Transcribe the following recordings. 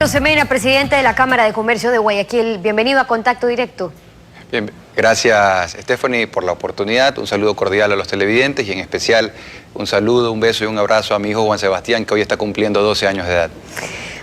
Semena, presidente de la Cámara de Comercio de Guayaquil, bienvenido a Contacto Directo. Bien, gracias Stephanie por la oportunidad, un saludo cordial a los televidentes y en especial un saludo, un beso y un abrazo a mi hijo Juan Sebastián, que hoy está cumpliendo 12 años de edad.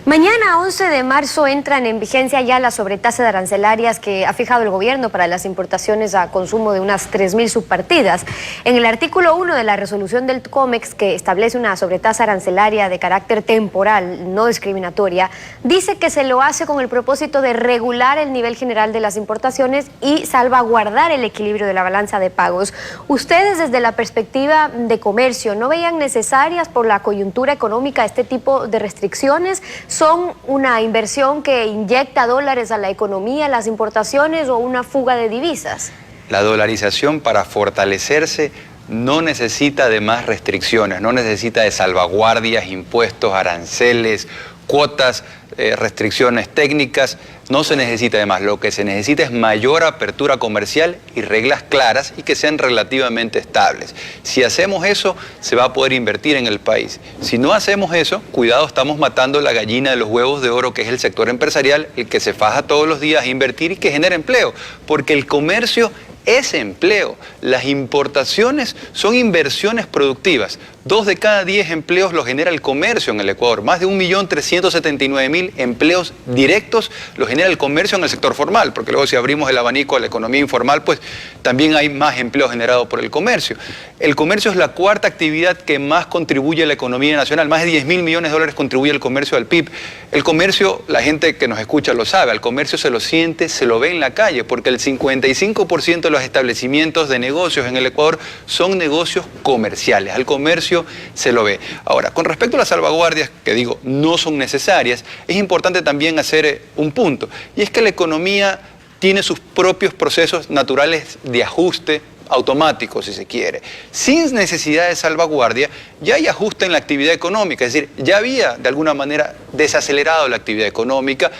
Mañana, 11 de marzo, entran en vigencia ya las sobretasas arancelarias que ha fijado el gobierno para las importaciones a consumo de unas 3.000 subpartidas. En el artículo 1 de la resolución del COMEX, que establece una sobretasa arancelaria de carácter temporal, no discriminatoria, dice que se lo hace con el propósito de regular el nivel general de las importaciones y salvaguardar el equilibrio de la balanza de pagos. Ustedes, desde la perspectiva de comercio, ¿no veían necesarias por la coyuntura económica este tipo de restricciones? ¿Son una inversión que inyecta dólares a la economía, las importaciones, o una fuga de divisas? La dolarización, para fortalecerse, no necesita de más restricciones, no necesita de salvaguardias, impuestos, aranceles, cuotas, restricciones técnicas, no se necesita de más. Lo que se necesita es mayor apertura comercial y reglas claras y que sean relativamente estables. Si hacemos eso, se va a poder invertir en el país. Si no hacemos eso, cuidado, estamos matando la gallina de los huevos de oro, que es el sector empresarial, el que se faja todos los días a invertir y que genera empleo, porque el comercio es empleo. Las importaciones son inversiones productivas. 2 de cada 10 empleos los genera el comercio en el Ecuador. Más de 1.379.000 empleos directos los genera el comercio en el sector formal, porque luego si abrimos el abanico a la economía informal, pues también hay más empleo generado por el comercio. El comercio es la cuarta actividad que más contribuye a la economía nacional. Más de 10.000 millones de dólares contribuye el comercio al PIB. El comercio, la gente que nos escucha lo sabe, al comercio se lo siente, se lo ve en la calle, porque el 55% de los establecimientos de negocios en el Ecuador son negocios comerciales. Al comercio se lo ve. Ahora, con respecto a las salvaguardias, que digo, no son necesarias, es importante también hacer un punto, y es que la economía tiene sus propios procesos naturales de ajuste automático, si se quiere. Sin necesidad de salvaguardia, ya hay ajuste en la actividad económica, es decir, ya había de alguna manera desacelerado la actividad económica,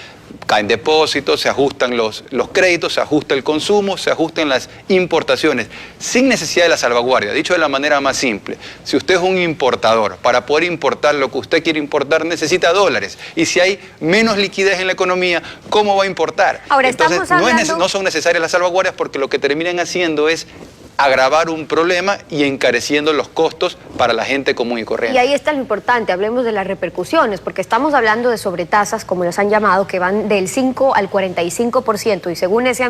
caen depósitos, se ajustan los créditos, se ajusta el consumo, se ajustan las importaciones, sin necesidad de la salvaguardia. Dicho de la manera más simple, si usted es un importador, para poder importar lo que usted quiere importar necesita dólares, y si hay menos liquidez en la economía, ¿cómo va a importar? Ahora, entonces no son necesarias las salvaguardias, porque lo que terminan haciendo es agravar un problema y encareciendo los costos para la gente común y corriente. Y ahí está lo importante, hablemos de las repercusiones, porque estamos hablando de sobretasas, como las han llamado, que van del 5 al 45%, y según ese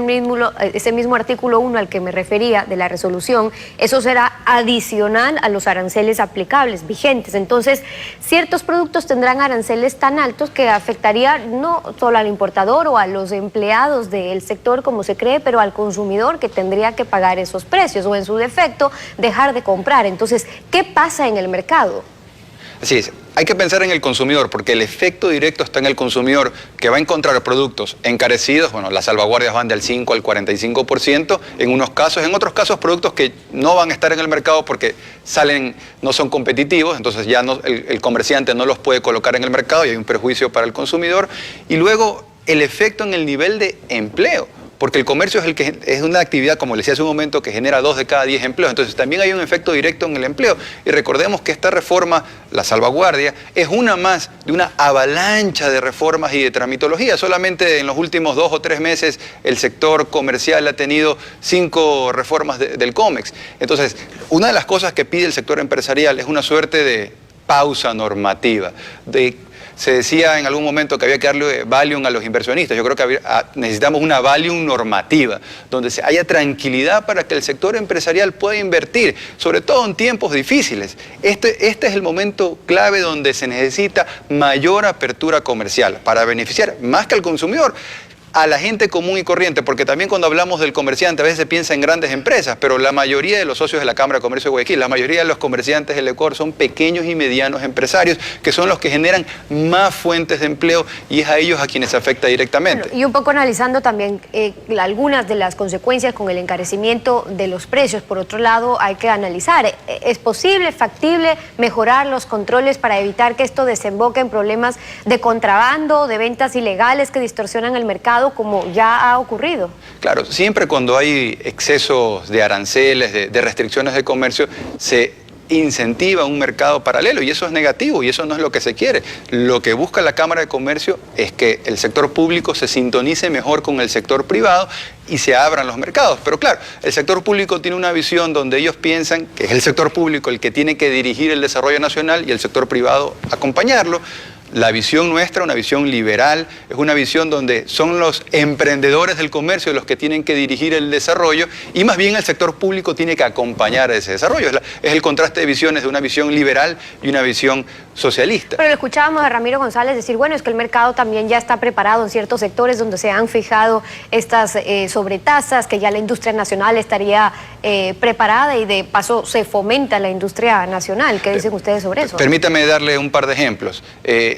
mismo artículo 1 al que me refería de la resolución, eso será adicional a los aranceles aplicables, vigentes. Entonces, ciertos productos tendrán aranceles tan altos que afectaría no solo al importador o a los empleados del sector, como se cree, pero al consumidor, que tendría que pagar esos precios, o en su defecto dejar de comprar. Entonces, ¿qué pasa en el mercado? Así es, hay que pensar en el consumidor, porque el efecto directo está en el consumidor, que va a encontrar productos encarecidos. Bueno, las salvaguardias van del 5 al 45% en unos casos, en otros casos productos que no van a estar en el mercado porque no son competitivos, entonces ya el comerciante no los puede colocar en el mercado y hay un perjuicio para el consumidor. Y luego el efecto en el nivel de empleo, porque el comercio es una actividad, como les decía hace un momento, que genera 2 de cada 10 empleos. Entonces también hay un efecto directo en el empleo. Y recordemos que esta reforma, la salvaguardia, es una más de una avalancha de reformas y de tramitología. Solamente en los últimos 2 o 3 meses el sector comercial ha tenido 5 reformas del COMEX. Entonces, una de las cosas que pide el sector empresarial es una suerte de pausa normativa, se decía en algún momento que había que darle valium a los inversionistas. Yo creo que necesitamos una valium normativa, donde haya tranquilidad para que el sector empresarial pueda invertir, sobre todo en tiempos difíciles. Este es el momento clave donde se necesita mayor apertura comercial para beneficiar más que al consumidor, a la gente común y corriente, porque también cuando hablamos del comerciante a veces se piensa en grandes empresas, pero la mayoría de los socios de la Cámara de Comercio de Guayaquil, la mayoría de los comerciantes del Ecuador son pequeños y medianos empresarios, que son los que generan más fuentes de empleo, y es a ellos a quienes afecta directamente. Bueno, y un poco analizando también algunas de las consecuencias con el encarecimiento de los precios. Por otro lado, hay que analizar, ¿es posible, factible mejorar los controles para evitar que esto desemboque en problemas de contrabando, de ventas ilegales que distorsionan el mercado, como ya ha ocurrido? Claro, siempre cuando hay excesos de aranceles, de restricciones de comercio, se incentiva un mercado paralelo y eso es negativo y eso no es lo que se quiere. Lo que busca la Cámara de Comercio es que el sector público se sintonice mejor con el sector privado y se abran los mercados. Pero claro, el sector público tiene una visión donde ellos piensan que es el sector público el que tiene que dirigir el desarrollo nacional y el sector privado acompañarlo. La visión nuestra, una visión liberal, es una visión donde son los emprendedores del comercio los que tienen que dirigir el desarrollo y más bien el sector público tiene que acompañar ese desarrollo. Es el contraste de visiones de una visión liberal y una visión socialista. Pero lo escuchábamos a Ramiro González decir, bueno, es que el mercado también ya está preparado en ciertos sectores donde se han fijado estas sobretasas, que ya la industria nacional estaría preparada y de paso se fomenta la industria nacional. ¿Qué dicen ustedes sobre eso? Permítame darle un par de ejemplos.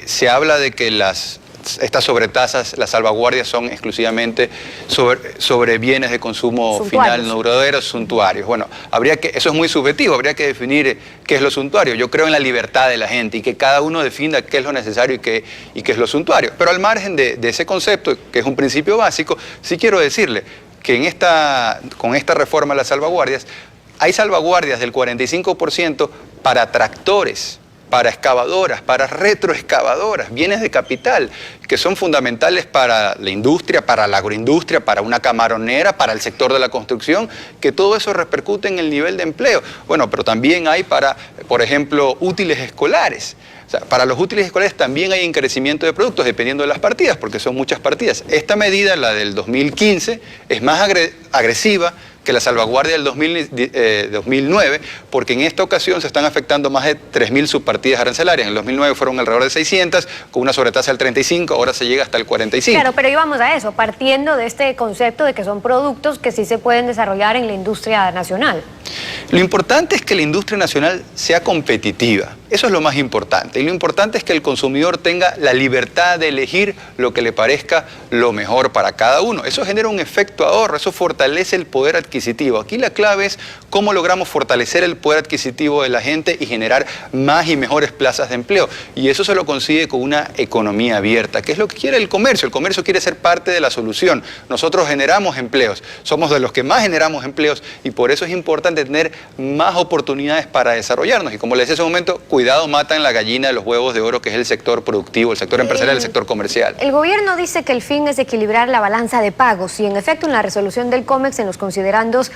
Se habla de que estas sobretasas, las salvaguardias son exclusivamente sobre bienes de consumo final, no duraderos, suntuarios. Bueno, eso es muy subjetivo, habría que definir qué es lo suntuario. Yo creo en la libertad de la gente y que cada uno defina qué es lo necesario y qué es lo suntuario. Pero al margen de ese concepto, que es un principio básico, sí quiero decirle que con esta reforma de las salvaguardias, hay salvaguardias del 45% para tractores, para excavadoras, para retroexcavadoras, bienes de capital, que son fundamentales para la industria, para la agroindustria, para una camaronera, para el sector de la construcción, que todo eso repercute en el nivel de empleo. Bueno, pero también hay para, por ejemplo, útiles escolares. O sea, para los útiles escolares también hay encarecimiento de productos, dependiendo de las partidas, porque son muchas partidas. Esta medida, la del 2015, es más agresiva que la salvaguardia del 2009, porque en esta ocasión se están afectando más de 3.000 subpartidas arancelarias. En el 2009 fueron alrededor de 600, con una sobretasa del 35%, ahora se llega hasta el 45%. Claro, pero íbamos a eso, partiendo de este concepto de que son productos que sí se pueden desarrollar en la industria nacional. Lo importante es que la industria nacional sea competitiva. Eso es lo más importante. Y lo importante es que el consumidor tenga la libertad de elegir lo que le parezca lo mejor para cada uno. Eso genera un efecto ahorro, eso fortalece el poder adquisitivo. Aquí la clave es cómo logramos fortalecer el poder adquisitivo de la gente y generar más y mejores plazas de empleo. Y eso se lo consigue con una economía abierta, que es lo que quiere el comercio. El comercio quiere ser parte de la solución. Nosotros generamos empleos, somos de los que más generamos empleos y por eso es importante tener más oportunidades para desarrollarnos. Y como les decía hace un momento, cuidado, matan la gallina de los huevos de oro, que es el sector productivo, el sector empresarial, el sector comercial. El gobierno dice que el fin es equilibrar la balanza de pagos y en efecto en la resolución del COMEX, en los considerandos,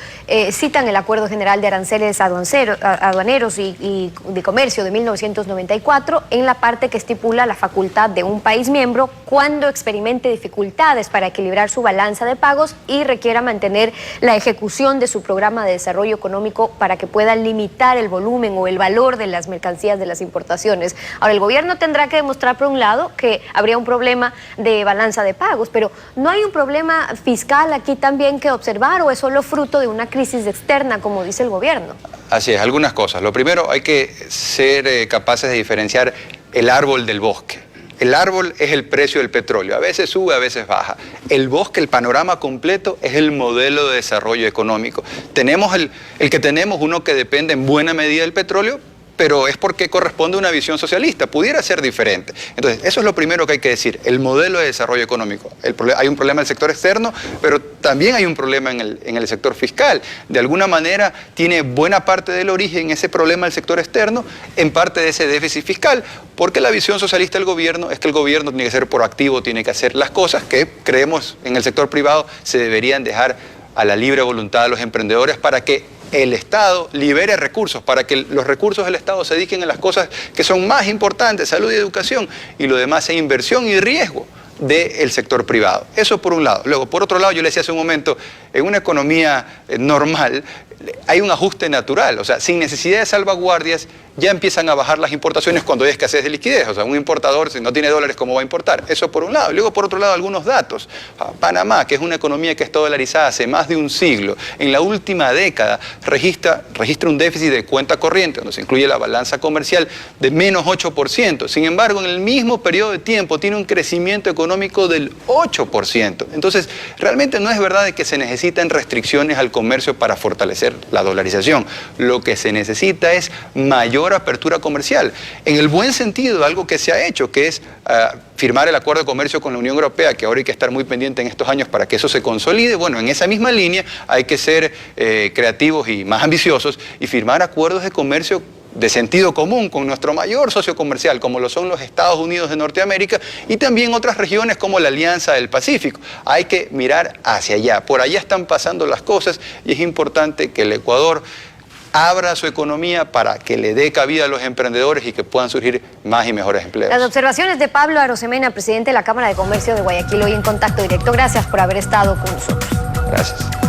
citan el Acuerdo General de Aranceles Aduaneros y de Comercio de 1994 en la parte que estipula la facultad de un país miembro cuando experimente dificultades para equilibrar su balanza de pagos y requiera mantener la ejecución de su programa de desarrollo económico para que pueda limitar el volumen o el valor de las mercancías de las importaciones. Ahora, el gobierno tendrá que demostrar, por un lado, que habría un problema de balanza de pagos, pero ¿no hay un problema fiscal aquí también que observar o es solo fruto de una crisis externa, como dice el gobierno? Así es, algunas cosas. Lo primero, hay que ser capaces de diferenciar el árbol del bosque. El árbol es el precio del petróleo, a veces sube, a veces baja. El bosque, el panorama completo, es el modelo de desarrollo económico. Tenemos el que tenemos, uno que depende en buena medida del petróleo, pero es porque corresponde a una visión socialista, pudiera ser diferente. Entonces, eso es lo primero que hay que decir, el modelo de desarrollo económico. Hay un problema en el sector externo, pero también hay un problema en el sector fiscal. De alguna manera, tiene buena parte del origen ese problema del sector externo, en parte de ese déficit fiscal, porque la visión socialista del gobierno es que el gobierno tiene que ser proactivo, tiene que hacer las cosas que creemos en el sector privado se deberían dejar a la libre voluntad de los emprendedores para que el Estado libere recursos, para que los recursos del Estado se dediquen a las cosas que son más importantes, salud y educación, y lo demás sea inversión y riesgo del sector privado. Eso por un lado. Luego, por otro lado, yo le decía hace un momento, en una economía normal hay un ajuste natural, o sea, sin necesidad de salvaguardias ya empiezan a bajar las importaciones cuando hay escasez de liquidez. O sea, un importador, si no tiene dólares, ¿cómo va a importar? Eso por un lado. Y luego, por otro lado, algunos datos. Panamá, que es una economía que está dolarizada hace más de un siglo, en la última década registra un déficit de cuenta corriente, donde se incluye la balanza comercial, de menos 8%. Sin embargo, en el mismo periodo de tiempo tiene un crecimiento económico del 8%. Entonces, realmente no es verdad de que se necesitan restricciones al comercio para fortalecer la dolarización. Lo que se necesita es mayor apertura comercial. En el buen sentido, algo que se ha hecho, que es firmar el acuerdo de comercio con la Unión Europea, que ahora hay que estar muy pendiente en estos años para que eso se consolide. Bueno, en esa misma línea hay que ser creativos y más ambiciosos y firmar acuerdos de comercio de sentido común con nuestro mayor socio comercial, como lo son los Estados Unidos de Norteamérica, y también otras regiones como la Alianza del Pacífico. Hay que mirar hacia allá. Por allá están pasando las cosas y es importante que el Ecuador abra su economía para que le dé cabida a los emprendedores y que puedan surgir más y mejores empleos. Las observaciones de Pablo Arosemena, presidente de la Cámara de Comercio de Guayaquil, hoy en Contacto Directo. Gracias por haber estado con nosotros. Gracias.